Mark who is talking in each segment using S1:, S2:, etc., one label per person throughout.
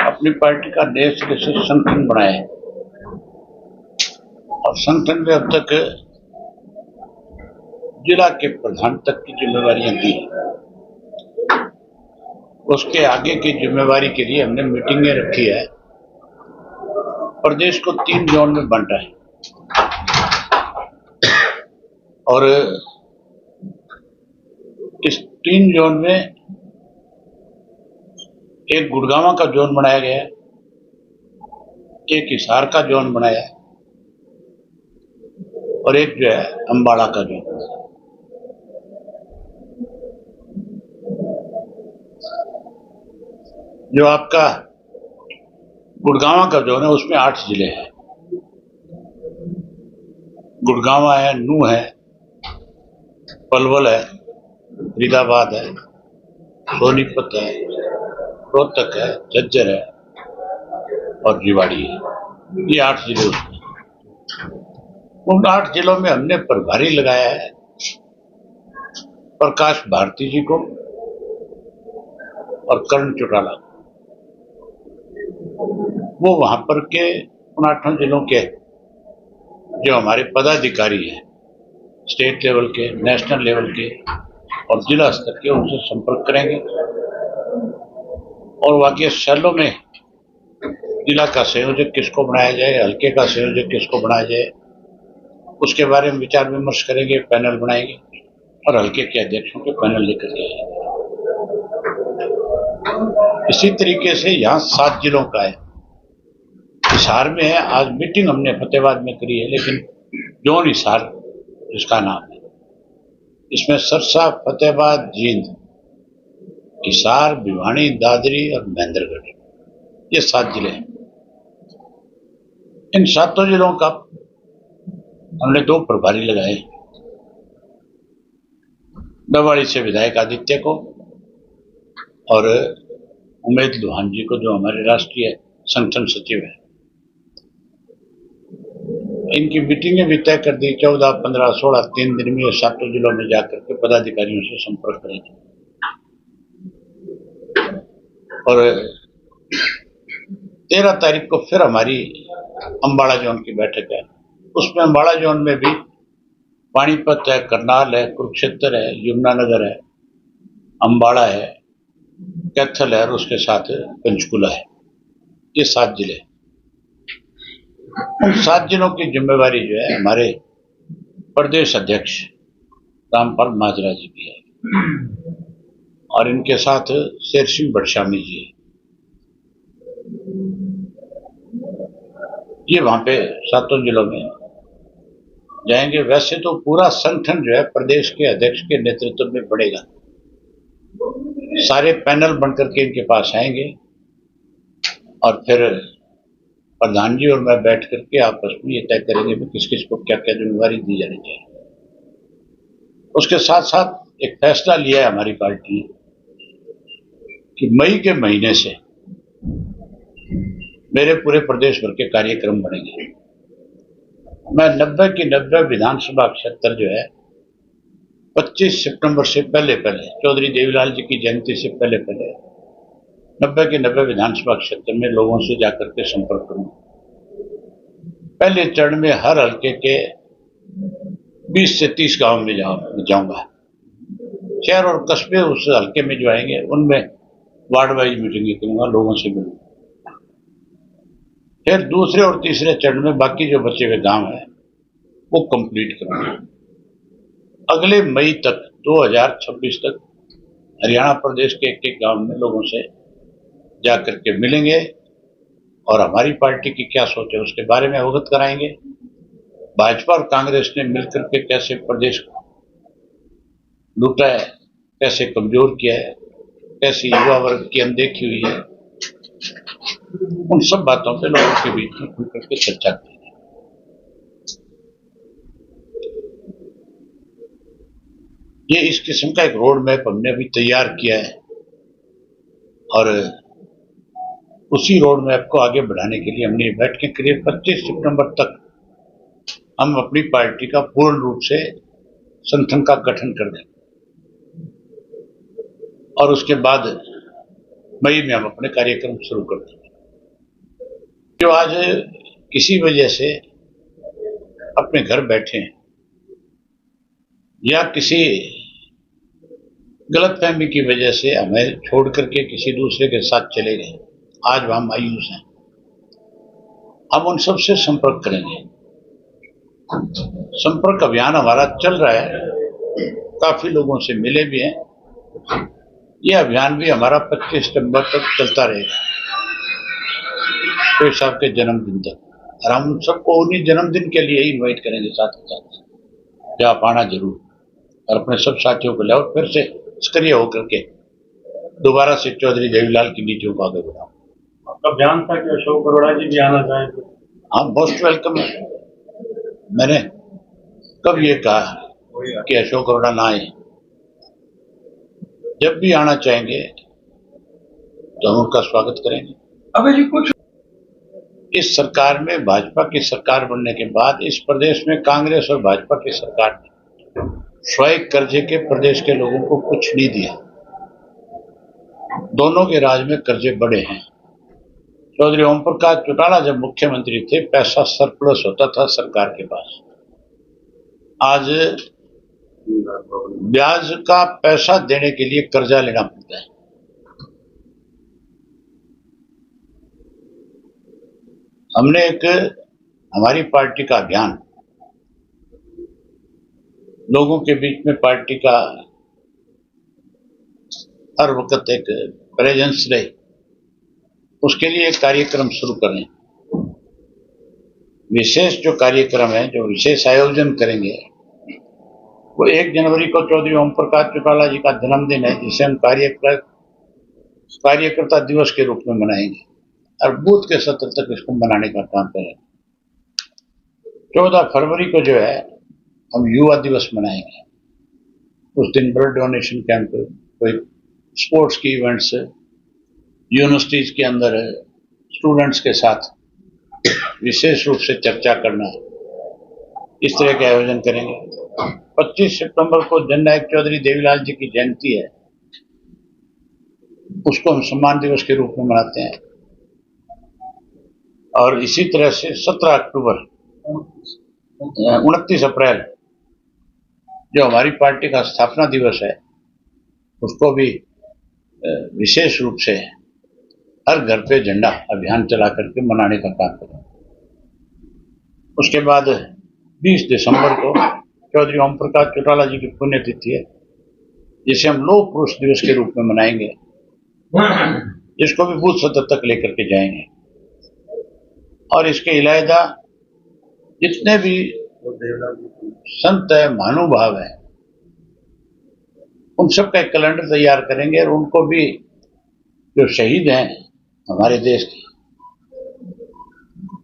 S1: अपनी पार्टी का नए सिरे से संगठन बनाया है और संगठन में अब तक जिला के प्रधान तक की जिम्मेवारियां दी है। उसके आगे की जिम्मेवारी के लिए हमने मीटिंगें रखी है। प्रदेश को 3 जोन में बांटा है और इस 3 जोन में एक गुड़गांव का जोन बनाया गया है, एक हिसार का जोन बनाया है और एक जो है अम्बाड़ा का जोन। जो आपका गुड़गांव का जोन है उसमें 8 जिले हैं। गुड़गांव है, नूह है, पलवल है, फरीदाबाद है, सोनीपत है, रोहतक है, झज्जर है और रेवाड़ी है। ये 8 जिले उसमें। उन 8 जिलों में हमने प्रभारी लगाया है प्रकाश भारती जी को और कर्ण चौटाला को। वो वहां पर के उन 8 जिलों के जो हमारे पदाधिकारी हैं, स्टेट लेवल के, नेशनल लेवल के और जिला स्तर के, उनसे संपर्क करेंगे और वाकई शहरों में जिला का संयोजक किसको बनाया जाए, हल्के का संयोजक किसको बनाया जाए, उसके बारे में विचार विमर्श करेंगे, पैनल बनाएंगे और हल्के के अध्यक्षों के पैनल लेकर के आएंगे। इसी तरीके से यहाँ 7 जिलों का है। हिसार में है, आज मीटिंग हमने फतेहाबाद में करी है, लेकिन जोन हिसार इसका नाम है। इसमें सरसा, फतेहाबाद, जींद, हिसार, भिवानी, दादरी और महेंद्रगढ़, ये 7 जिले हैं। इन 7 जिलों का हमने 2 प्रभारी लगाए। दवाड़ी से विधायक आदित्य को और उमेद लोहान जी को, जो हमारे राष्ट्रीय संगठन सचिव है। इनकी मीटिंगें भी तय कर दी। 14, 15, 16 3 दिन में 7 जिलों में जाकर के पदाधिकारियों से संपर्क करेंगे और 13 तारीख को फिर हमारी अम्बाड़ा जोन की बैठक है। उसमें अम्बाड़ा जोन में भी पानीपत है, करनाल है, कुरुक्षेत्र है, यमुनानगर है, अम्बाड़ा है, कैथल है और उसके साथ पंचकुला है। ये 7 जिले। उन 7 जिलों की जिम्मेवारी जो है हमारे प्रदेश अध्यक्ष रामपाल माजरा जी की है और इनके साथ शेर सिंह बड़शामी जी है। ये वहां पे 7 जिलों में जाएंगे। वैसे तो पूरा संगठन जो है प्रदेश के अध्यक्ष के नेतृत्व में बढ़ेगा। सारे पैनल बनकर के इनके पास आएंगे और फिर प्रधान जी और मैं बैठ करके आपस में ये तय करेंगे कि किस किस को क्या क्या जिम्मेवारी दी जानी चाहिए। उसके साथ साथ एक फैसला लिया है हमारी पार्टी कि मई के महीने से मेरे पूरे प्रदेश भर के कार्यक्रम बनेंगे। मैं 90 की 90 विधानसभा क्षेत्र जो है 25 सितंबर से पहले चौधरी देवीलाल जी की जयंती से पहले 90 के 90 विधानसभा क्षेत्र में लोगों से जाकर के संपर्क करूंगा। पहले चरण में हर हल्के के 20 से 30 गांव में जाऊंगा। शहर और कस्बे उस हल्के में जो आएंगे उनमें वार्ड वाइज मीटिंग करूंगा, लोगों से मिलूंगा। फिर दूसरे और तीसरे चरण में बाकी जो बचे हुए गांव हैं वो कंप्लीट करूंगा। अगले मई तक 2026 तक हरियाणा प्रदेश के एक गांव में लोगों से जाकर के मिलेंगे और हमारी पार्टी की क्या सोच है उसके बारे में अवगत कराएंगे। भाजपा और कांग्रेस ने मिलकर के कैसे प्रदेश को लूटा है, कैसे कमजोर किया है, कैसे युवा वर्ग की अनदेखी हुई है, उन सब बातों पे लोगों के बीच में खुल करके चर्चा की। ये इस किस्म का एक रोड मैप हमने अभी तैयार किया है और उसी रोड मैप को आगे बढ़ाने के लिए हमने बैठ के करीब 25 सितंबर तक हम अपनी पार्टी का पूर्ण रूप से संगठन का गठन कर देंगे और उसके बाद मई में हम अपने कार्यक्रम शुरू कर देंगे। जो आज किसी वजह से अपने घर बैठे हैं या किसी गलतफहमी की वजह से हमें छोड़ करके किसी दूसरे के साथ चले गए, आज वह मायूस हैं। हम उन सबसे संपर्क करेंगे। संपर्क अभियान हमारा चल रहा है, काफी लोगों से मिले भी हैं। यह अभियान भी हमारा 25 सितंबर तक चलता रहेगा, पेश साहब के जन्मदिन तक। और हम सबको उन्हीं जन्मदिन के लिए ही इन्वाइट करेंगे साथ ही साथ, जो आप आना जरूर और अपने सब साथियों को लाओ, फिर से सक्रिय होकर के दोबारा से चौधरी देवीलाल की नीतियों को आगे बढ़ाओ।
S2: आपका बयान था कि अशोक अरोड़ा जी भी आना चाहें?
S1: हाँ, मोस्ट वेलकम है। मैंने कब ये कहा कि अशोक अरोड़ा ना आए? जब भी आना चाहेंगे तो हम उनका स्वागत करेंगे।
S2: अबे जी कुछ
S1: इस सरकार में, भाजपा की सरकार बनने के बाद इस प्रदेश में कांग्रेस और भाजपा की सरकार ने स्वयं कर्जे के प्रदेश के लोगों को कुछ नहीं दिया। दोनों के राज में कर्जे बढ़े हैं। चौधरी ओम प्रकाश चौटाला जब मुख्यमंत्री थे, पैसा सरप्लस होता था सरकार के पास। आज ब्याज का पैसा देने के लिए कर्जा लेना पड़ता है। हमने हमारी पार्टी का अभियान लोगों के बीच में, पार्टी का हर वक्त एक प्रेजेंस रहे, उसके लिए एक कार्यक्रम शुरू करें। विशेष जो कार्यक्रम है, जो विशेष आयोजन करेंगे, वो 1 जनवरी को चौधरी ओम प्रकाश चौटाला जी का जन्मदिन है, जिसे हम कार्यकर्ता दिवस के रूप में मनाएंगे और बूथ के सत्र तक इसको मनाने का काम करेंगे। 14 फरवरी को जो है हम युवा दिवस मनाएंगे। उस दिन ब्लड डोनेशन कैंप, कोई स्पोर्ट्स की इवेंट्स, यूनिवर्सिटीज के अंदर स्टूडेंट्स के साथ विशेष रूप से चर्चा करना, इस तरह के आयोजन करेंगे। 25 सितंबर को जननायक चौधरी देवीलाल जी की जयंती है, उसको हम सम्मान दिवस के रूप में मनाते हैं। और इसी तरह से 17 अक्टूबर, 29 अप्रैल जो हमारी पार्टी का स्थापना दिवस है, उसको भी विशेष रूप से हर घर पे झंडा अभियान चला करके मनाने का काम करें। उसके बाद 20 दिसंबर को चौधरी ओम प्रकाश चौटाला जी की पुण्यतिथि है, जिसे हम लोक पुरुष दिवस के रूप में मनाएंगे, जिसको भी बूथ सत्र तक लेकर के जाएंगे। और इसके अलावा जितने भी संत है, महानुभाव है, उन सबका एक कैलेंडर तैयार करेंगे और उनको भी, जो शहीद हैं हमारे देश के,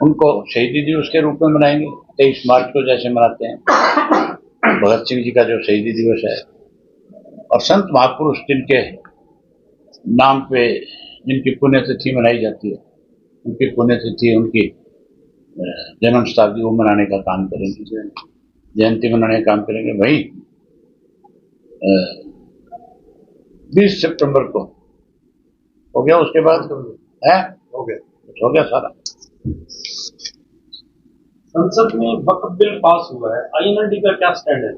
S1: उनको शहीदी दिवस के रूप में मनाएंगे। 23 मार्च को जैसे मनाते हैं भगत सिंह जी का जो शहीदी दिवस है, और संत महापुरुष जिनके नाम पे, जिनकी पुण्यतिथि मनाई जाती है, उनकी पुण्यतिथि, उनकी जन्म शताब्दी वो मनाने का काम करेंगे, जयंती मनाने का काम करेंगे। वही 20 सितंबर को हो गया, उसके बाद है हो गया सारा।
S2: संसद में वक्फ बिल पास हुआ है, आईएनएलडी का क्या स्टैंड है?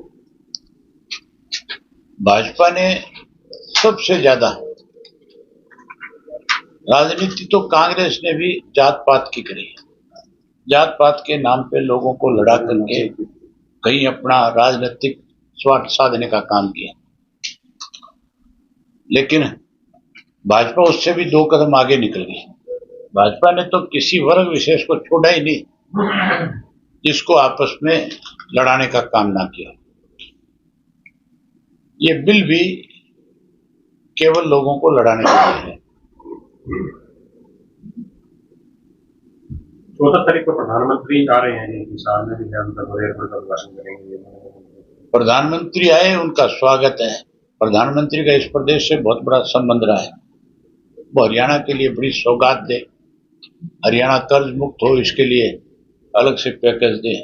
S1: भाजपा ने सबसे ज्यादा, राजनीति तो कांग्रेस ने भी जात पात की करी, जात पात के नाम पे लोगों को लड़ा करके कहीं अपना राजनीतिक स्वार्थ साधने का काम किया। लेकिन भाजपा उससे भी 2 कदम आगे निकल गई। भाजपा ने तो किसी वर्ग विशेष को छोड़ा ही नहीं, जिसको आपस में लड़ाने का काम ना किया। ये बिल भी केवल लोगों को लड़ाने के लिए है।
S2: 14 तारीख को प्रधानमंत्री आ रहे हैं, हिसार में भी भाषण करेंगे।
S1: प्रधानमंत्री आए, उनका स्वागत है। प्रधानमंत्री का इस प्रदेश से बहुत बड़ा संबंध रहा है। वो हरियाणा के लिए बड़ी सौगात दे, हरियाणा कर्ज मुक्त हो, इसके लिए अलग से पैकेज दे,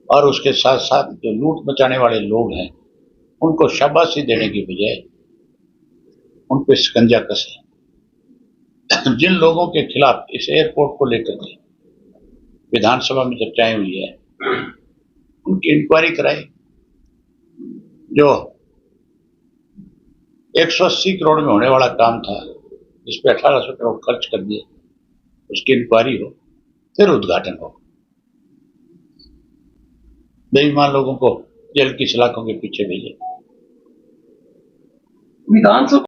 S1: और उसके साथ साथ जो लूट मचाने वाले लोग हैं उनको शाबाशी देने की बजाय उन पर शिकंजा कसे। जिन लोगों के खिलाफ इस एयरपोर्ट को लेकर के विधानसभा में चर्चाएं हुई है, उनकी इंक्वायरी कराई। जो 180 करोड़ में होने वाला काम था, जिस पे 1800 करोड़ खर्च कर दिए, उसकी इंक्वायरी हो, फिर उद्घाटन हो। बेईमान लोगों को जेल की सलाखों के पीछे भेजे।
S3: विधानसभा